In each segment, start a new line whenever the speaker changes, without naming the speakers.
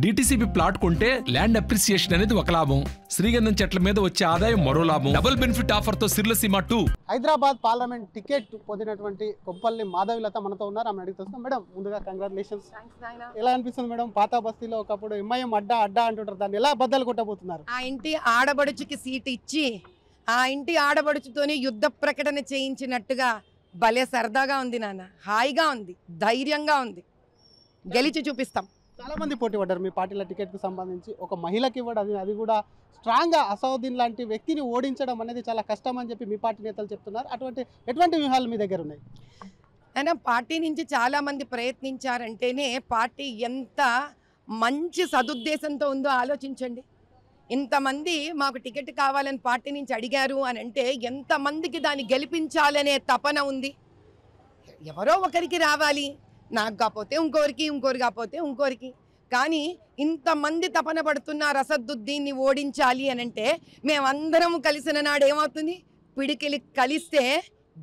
DTCP plot కొంటే land appreciation అనేది ఒక లాభం, శ్రీగంధం చెట్ల మీద వచ్చే ఆదాయం మరో లాభం. డబుల్ బెనిఫిట్ ఆఫర్ తో సిర్లసీమ 2.
హైదరాబాద్ పార్లమెంట్ టికెట్ పొందినటువంటి కొప్పల్లి మాధవిలత మనతో ఉన్నారు. ఆమె అడుగుతున్నాం. మేడం, ముందుగా కంగ్రాచులేషన్స్. ఎలా అనిపిస్తుంది మేడం? పాత బస్తీలో ఒకప్పుడు ఎంఐఎం అడ్డా అంటుంటారు, దాన్ని ఎలా బద్దలు కొట్టబోతున్నారు?
ఆ ఇంటి ఆడబడుచుకి సీట్ ఇచ్చి ఆ ఇంటి ఆడబడుచుతోని యుద్ధ ప్రకటన చేయించినట్టుగా భలే సరదాగా ఉంది నాన్న, హాయిగా ఉంది, ధైర్యంగా ఉంది. గెలిచి చూపిస్తాం.
చాలా మంది పోటీ పడ్డారు మీ పార్టీల టికెట్ కు సంబంధించి. ఒక మహిళకి ఇవ్వడం, అది కూడా స్ట్రాంగ్ గా అసౌద్దీన్ లాంటి వ్యక్తిని ఓడించడం అనేది చాలా కష్టం అని చెప్పి మీ పార్టీ నేతలు చెప్తున్నారు. ఎటువంటి వ్యూహాలు మీ దగ్గర ఉన్నాయి?
అయినా పార్టీ నుంచి చాలా మంది ప్రయత్నించారంటేనే పార్టీ ఎంత మంచి సదుద్దేశంతో ఉందో ఆలోచించండి. ఇంతమంది మాకు టికెట్ కావాలని పార్టీ నుంచి అడిగారు అని అంటే ఎంతమందికి దాన్ని గెలిపించాలనే తపన ఉంది. ఎవరో ఒకరికి రావాలి, నాకు కాకపోతే ఇంకోరికి కాకపోతే ఇంకోరికి. కానీ ఇంతమంది తపన పడుతున్న అసదుద్దీన్ని ఓడించాలి అని అంటే మేమందరం కలిసిన నాడు ఏమవుతుంది? పిడికిలి కలిస్తే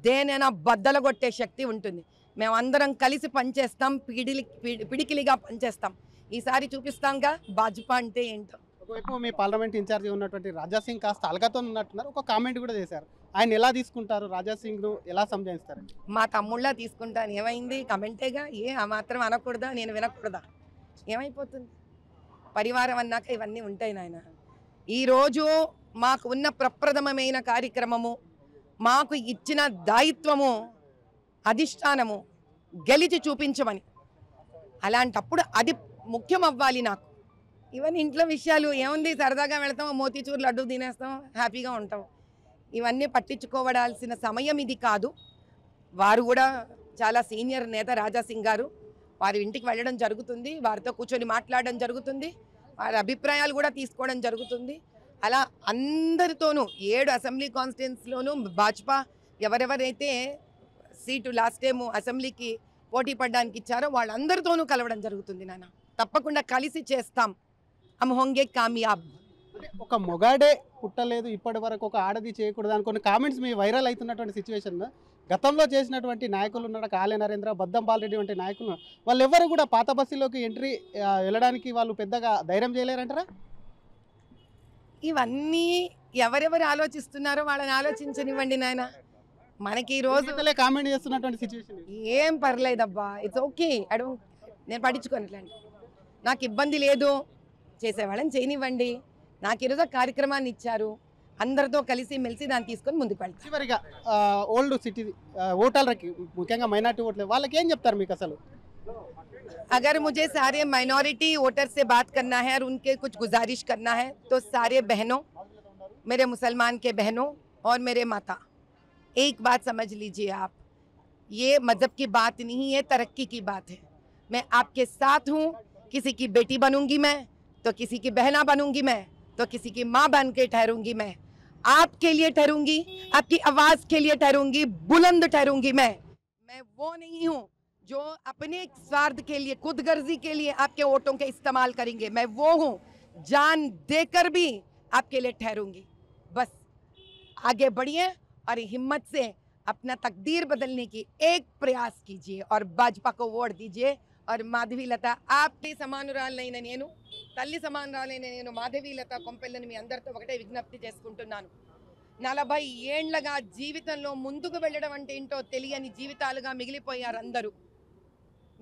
దేనైనా బద్దలు కొట్టే శక్తి ఉంటుంది. మేమందరం కలిసి పనిచేస్తాం, పిడికిలిగా పనిచేస్తాం. ఈసారి చూపిస్తాంగా భాజపా అంటే ఏంటో.
ఒకవైపు మీ పార్లమెంట్ ఇన్ఛార్జి ఉన్నటువంటి రాజాసింగ్ కాస్త అలగతో ఉన్నట్టున్నారు. ఒక కామెంట్ కూడా చేశారు. ఆయన ఎలా తీసుకుంటారు? రాజాసింగ్ను ఎలా సంజాయిస్తారు?
మా తమ్ముళ్ళ తీసుకుంటాను. ఏమైంది? కమెంటేగా. ఆ మాత్రం అనకూడదా? నేను వినకూడదా? ఏమైపోతుంది? పరివారం అన్నాక ఇవన్నీ ఉంటాయి నాయన. ఈరోజు మాకు ఉన్న ప్రప్రథమమైన కార్యక్రమము, మాకు ఇచ్చిన దాయిత్వము, అధిష్టానము గెలిచి చూపించమని. అలాంటప్పుడు అది ముఖ్యం అవ్వాలి నాకు. ఇవన్నీ ఇంట్లో విషయాలు ఏముంది, సరదాగా వెళతాం, మోతీచూర్ లడ్డు తినేస్తాం, హ్యాపీగా ఉంటాం. ఇవన్నీ పట్టించుకోవడాల్సిన సమయం ఇది కాదు. వారు కూడా చాలా సీనియర్ నేత రాజాసింగ్ గారు, వారి ఇంటికి వెళ్ళడం జరుగుతుంది, వారితో కూర్చొని మాట్లాడడం జరుగుతుంది, వారి అభిప్రాయాలు కూడా తీసుకోవడం జరుగుతుంది. అలా అందరితోనూ 7 అసెంబ్లీ కాన్స్టిట్యున్సీలోనూ భాజపా ఎవరెవరైతే సీటు లాస్ట్ టైం అసెంబ్లీకి పోటీ పడడానికి ఇచ్చారో వాళ్ళందరితోనూ కలవడం జరుగుతుంది నాన్న. తప్పకుండా కలిసి చేస్తాం. హమ్ హోంగే కామయాబ్.
ఒక మొగాడే పుట్టలేదు ఇప్పటి వరకు, ఒక ఆడది చేయకూడదు అని కొన్ని కామెంట్స్ మీ వైరల్ అవుతున్నటువంటి సిచ్యువేషన్, గతంలో చేసినటువంటి నాయకులు ఉన్నారు, కాళే నరేంద్ర, బద్దంపాల్ రెడ్డి వంటి నాయకులు, వాళ్ళు ఎవరు కూడా పాత బస్సులోకి ఎంట్రీ వెళ్ళడానికి వాళ్ళు పెద్దగా ధైర్యం చేయలేరంటారా?
ఇవన్నీ ఎవరెవరు ఆలోచిస్తున్నారో వాళ్ళని ఆలోచించనివ్వండి నాయన. మనకి ఈ రోజు
కామెంట్ చేస్తున్నటువంటి సిచ్యువేషన్
ఏం పర్లేదబ్బా, ఇట్స్ ఓకే. నేను పట్టించుకోనిట్లండి, నాకు ఇబ్బంది లేదు, చేసేవాళ్ళని చేయనివ్వండి. నాకు ఈరోజు కార్యక్రమాన్ని ఇచ్చారు, అందరితో కలిసి మెలిసి దాన్ని తీసుకొని ముందుకు వెళ్తాం.
చివరిగా ఓల్డ్ సిటీ ఓటర్లకి, ముఖ్యంగా మైనార్టీ ఓట్లు, వాళ్ళకి ఏం చెప్తారు మీకు అసలు?
अगर मुझे सारे माइनॉरिटी वोटर से बात करना है और उनके कुछ गुजारिश करना है तो सारे बहनों, मेरे मुसलमान के बहनों और मेरे माता, एक बात समझ लीजिए आप, ये मज़हब की बात नहीं है, तरक्की की बात है। मैं आपके साथ हूँ। किसी की बेटी बनूंगी मैं, तो किसी की बहना बनूंगी मैं, तो किसी की माँ बन के ठहरूंगी मैं। आपके लिए ठहरूंगी, आपकी आवाज़ के लिए ठहरूंगी, बुलंद ठहरूंगी मैं वो नहीं हूँ जो अपने स्वार्थ के लिए, खुदगर्जी के लिए आपके वोटों के इस्तेमाल करेंगे। मैं वो हूँ जान देकर भी आपके लिए ठहरूंगी। बस आगे बढ़िए और हिम्मत से अपना तकदीर बदलने की एक प्रयास कीजिए और भाजपा को वोट दीजिए। और మాధవీలత ఆప్తి సమానురాలైన నేను, తల్లి సమానురాలైన నేను మాధవీలత కొంపెల్లని మీ అందరితో ఒకటే విజ్ఞప్తి చేసుకుంటున్నాను. 40 ఏళ్లగా జీవితంలో ముందుకు వెళ్ళడం అంటే ఏంటో తెలియని జీవితాలుగా మిగిలిపోయారు అందరూ.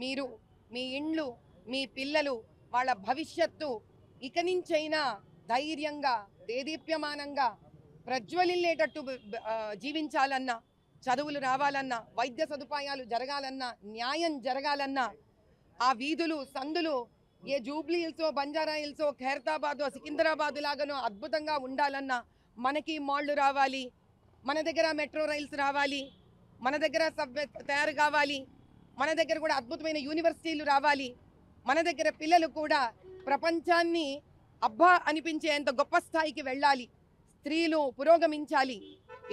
మీరు, మీ ఇండ్లు, మీ పిల్లలు, వాళ్ళ భవిష్యత్తు ఇక నుంచైనా ధైర్యంగా, దేదీప్యమానంగా, ప్రజ్వలిల్లేటట్టు జీవించాలన్నా, చదువులు రావాలన్నా, వైద్య సదుపాయాలు జరగాలన్నా, న్యాయం జరగాలన్నా, ఆ వీధులు సందులు ఏ జూబ్లీ హిల్సో, బంజారా హిల్సో, ఖైరతాబాదో, సికింద్రాబాద్ లాగానో అద్భుతంగా ఉండాలన్నా మనకి మాళ్ళు రావాలి, మన దగ్గర మెట్రో రైల్స్ రావాలి, మన దగ్గర సబ్వే తయారు కావాలి, మన దగ్గర కూడా అద్భుతమైన యూనివర్సిటీలు రావాలి, మన దగ్గర పిల్లలు కూడా ప్రపంచాన్ని అబ్బా అనిపించేంత గొప్ప స్థాయికి వెళ్ళాలి, స్త్రీలు పురోగమించాలి.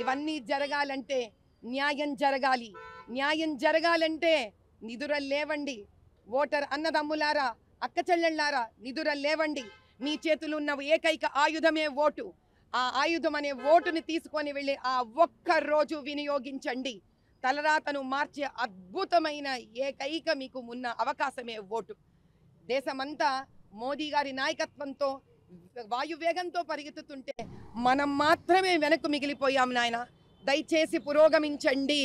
ఇవన్నీ జరగాలంటే న్యాయం జరగాలి. న్యాయం జరగాలంటే నిదుర లేవండి. ఓటర్ అన్నదమ్ములారా, అక్క చెల్లెళ్ళారా, నిదుర లేవండి. మీ చేతులు ఉన్న ఏకైక ఆయుధమే ఓటు. ఆ ఆయుధం అనే ఓటుని తీసుకొని వెళ్ళి ఆ ఒక్క రోజు వినియోగించండి. తలరాతను మార్చే అద్భుతమైన ఏకైక మీకు ఉన్న అవకాశమే ఓటు. దేశమంతా మోదీ గారి నాయకత్వంతో వాయువేగంతో పరిగెత్తుతుంటే మనం మాత్రమే వెనక్కు మిగిలిపోయాం నాయన. దయచేసి పురోగమించండి.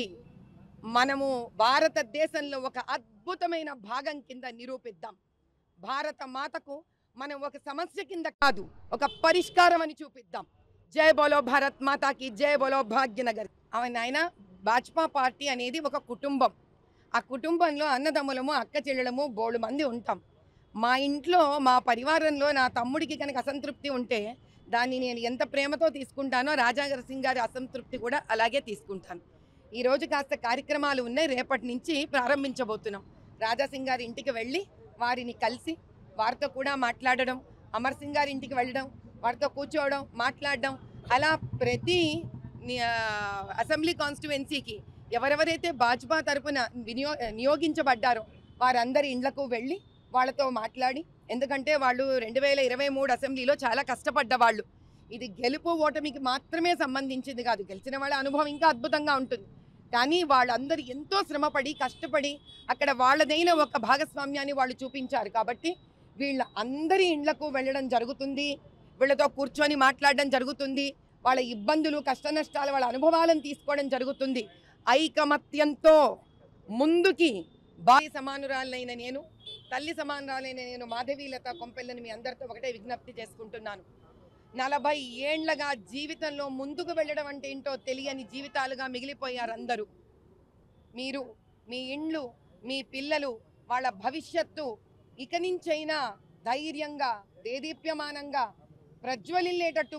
మనము భారతదేశంలో ఒక అద్భుతమైన భాగం కింద నిరూపిద్దాం. భారత మాతకు మనం ఒక సమస్య కింద కాదు, ఒక పరిష్కారం అని చూపిద్దాం. జై బోలో భారత్ మాతాకి, జై బోలో భాగ్యనగర్. నాయన, భాజపా పార్టీ అనేది ఒక కుటుంబం. ఆ కుటుంబంలో అన్నదమ్ములము, అక్క చెల్లెలము బోళ్ళు మంది ఉంటాం. మా ఇంట్లో, మా పరివారంలో నా తమ్ముడికి కనుక అసంతృప్తి ఉంటే దాన్ని నేను ఎంత ప్రేమతో తీసుకుంటానో రాజాగర్ సింగ్ గారి అసంతృప్తి కూడా అలాగే తీసుకుంటాను. ఈరోజు కాస్త కార్యక్రమాలు ఉన్నాయి, రేపటి నుంచి ప్రారంభించబోతున్నాం. రాజాసింగ్ గారి ఇంటికి వెళ్ళి వారిని కలిసి వారితో కూడా మాట్లాడడం, అమర్ సింగ్ గారి ఇంటికి వెళ్ళడం, వారితో కూర్చోవడం, మాట్లాడడం, అలా ప్రతి అసెంబ్లీ కాన్స్టిట్యుయెన్సీకి ఎవరెవరైతే భాజపా తరపున నియోగించబడ్డారో వారందరి ఇండ్లకు వెళ్ళి వాళ్ళతో మాట్లాడి, ఎందుకంటే వాళ్ళు 2023 అసెంబ్లీలో చాలా కష్టపడ్డవాళ్ళు. ఇది గెలుపు ఓటమికి మాత్రమే సంబంధించింది కాదు, గెలిచిన వాళ్ళ అనుభవం ఇంకా అద్భుతంగా ఉంటుంది. కానీ వాళ్ళందరూ ఎంతో శ్రమపడి కష్టపడి అక్కడ వాళ్ళదైన ఒక భాగస్వామ్యాన్ని వాళ్ళు చూపించారు. కాబట్టి వీళ్ళ అందరి ఇండ్లకు వెళ్ళడం జరుగుతుంది, వీళ్ళతో కూర్చొని మాట్లాడడం జరుగుతుంది, వాళ్ళ ఇబ్బందులు, కష్ట నష్టాలు, వాళ్ళ అనుభవాలను తీసుకోవడం జరుగుతుంది. ఐకమత్యంతో ముందుకి భార్య సమానురాలైన నేను, తల్లి సమానురాలైన నేను మాధవీలత కొంపెల్లని మీ అందరితో ఒకటే విజ్ఞప్తి చేసుకుంటున్నాను. 40 ఏళ్లగా జీవితంలో ముందుకు వెళ్ళడం అంటే ఏంటో తెలియని జీవితాలుగా మిగిలిపోయారు అందరూ. మీరు, మీ ఇండ్లు, మీ పిల్లలు, వాళ్ళ భవిష్యత్తు ఇక నుంచైనా ధైర్యంగా, దేదీప్యమానంగా, ప్రజ్వలిల్లేటట్టు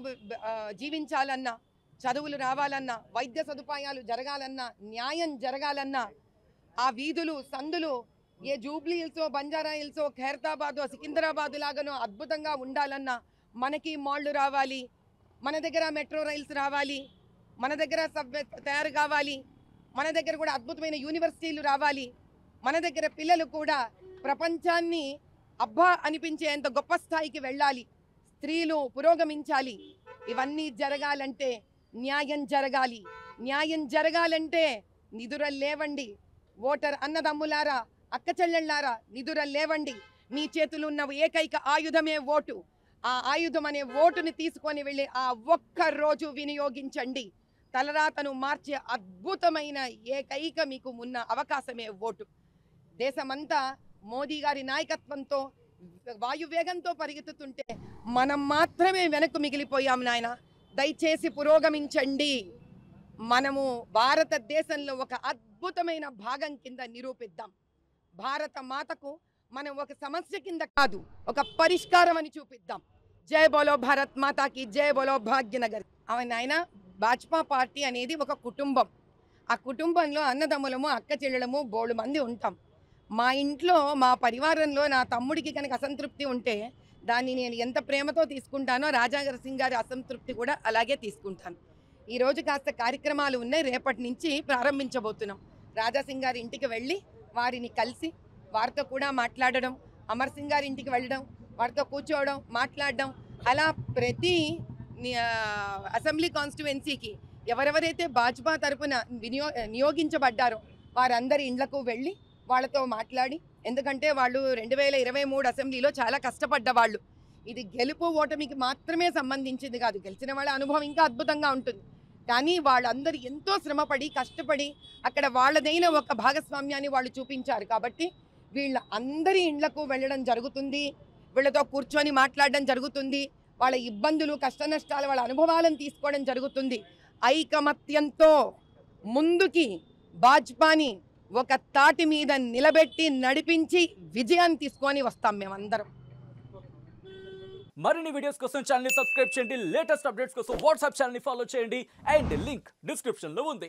జీవించాలన్నా, చదువులు రావాలన్నా, వైద్య సదుపాయాలు జరగాలన్నా, న్యాయం జరగాలన్నా, ఆ వీధులు సందులు ఏ జూబ్లీ హిల్సో, బంజారా హిల్సో, ఖైరతాబాదో, సికింద్రాబాద్ లాగానో అద్భుతంగా ఉండాలన్నా మనకి మాళ్ళు రావాలి, మన దగ్గర మెట్రో రైల్స్ రావాలి, మన దగ్గర సబ్వే తయారు కావాలి, మన దగ్గర కూడా అద్భుతమైన యూనివర్సిటీలు రావాలి, మన దగ్గర పిల్లలు కూడా ప్రపంచాన్ని అబ్బా అనిపించేంత గొప్ప స్థాయికి వెళ్ళాలి, స్త్రీలు పురోగమించాలి. ఇవన్నీ జరగాలంటే న్యాయం జరగాలి. న్యాయం జరగాలంటే నిదుర లేవండి. ఓటర్ అన్నదమ్ములారా, అక్క చెల్లెళ్ళారా, నిదుర లేవండి. మీ చేతులు ఉన్న ఏకైక ఆయుధమే ఓటు. ఆ ఆయుధం అనే ఓటుని తీసుకొని వెళ్ళి ఆ ఒక్క రోజు వినియోగించండి. తలరాతను మార్చే అద్భుతమైన ఏకైక మీకు ఉన్న అవకాశమే ఓటు. దేశమంతా మోదీ గారి నాయకత్వంతో వాయువేగంతో పరిగెత్తుతుంటే మనం మాత్రమే వెనక్కు మిగిలిపోయాం నాయన. దయచేసి పురోగమించండి. మనము భారతదేశంలో ఒక అద్భుతమైన భాగం కింద నిరూపిద్దాం. భారత మాతకు మనం ఒక సమస్య కింద కాదు, ఒక పరిష్కారం అని చూపిద్దాం. జై బోలో భారత్ మాతాకి, జై బోలో భాగ్యనగర్. నాయన, భాజపా పార్టీ అనేది ఒక కుటుంబం. ఆ కుటుంబంలో అన్నదమ్ములము, అక్క చెల్లెలము బోళ్ళు మంది ఉంటాం. మా ఇంట్లో, మా పరివారంలో నా తమ్ముడికి కనుక అసంతృప్తి ఉంటే దాన్ని నేను ఎంత ప్రేమతో తీసుకుంటానో రాజాగర్ సింగ్ గారి అసంతృప్తి కూడా అలాగే తీసుకుంటాను. ఈరోజు కాస్త కార్యక్రమాలు ఉన్నాయి, రేపటి నుంచి ప్రారంభించబోతున్నాం. రాజాసింగ్ గారి ఇంటికి వెళ్ళి వారిని కలిసి వారితో కూడా మాట్లాడడం, అమర్ సింగ్ గారి ఇంటికి వెళ్ళడం, వారితో కూర్చోవడం, మాట్లాడడం, అలా ప్రతి అసెంబ్లీ కాన్స్టిట్యుయెన్సీకి ఎవరెవరైతే భాజపా తరపున నియోగించబడ్డారో వారందరి ఇండ్లకు వెళ్ళి వాళ్ళతో మాట్లాడి, ఎందుకంటే వాళ్ళు 2023 అసెంబ్లీలో చాలా కష్టపడ్డవాళ్ళు. ఇది గెలుపు ఓటమికి మాత్రమే సంబంధించింది కాదు, గెలిచిన వాళ్ళ అనుభవం ఇంకా అద్భుతంగా ఉంటుంది. కానీ వాళ్ళందరూ ఎంతో శ్రమపడి కష్టపడి అక్కడ వాళ్ళదైన ఒక భాగస్వామ్యాన్ని వాళ్ళు చూపించారు. కాబట్టి వీళ్ళ అందరి ఇండ్లకు వెళ్ళడం జరుగుతుంది, వీళ్ళతో కూర్చొని మాట్లాడడం జరుగుతుంది, వాళ్ళ ఇబ్బందులు, కష్ట నష్టాలు, వాళ్ళ అనుభవాలను తీసుకోవడం జరుగుతుంది. ఐకమత్యంతో ముందుకి భాజపాని ఒక తాటి మీద నిలబెట్టి నడిపించి విజయాన్ని తీసుకొని వస్తాం మేమందరం.
మరిన్ని వీడియోస్ కోసం ఛానల్ ని సబ్స్క్రైబ్ చేయండి, లేటెస్ట్ అప్డేట్స్ కోసం వాట్సాప్ ఛానల్ ని ఫాలో చేయండి, అండ్ లింక్ డిస్క్రిప్షన్ లో ఉంది.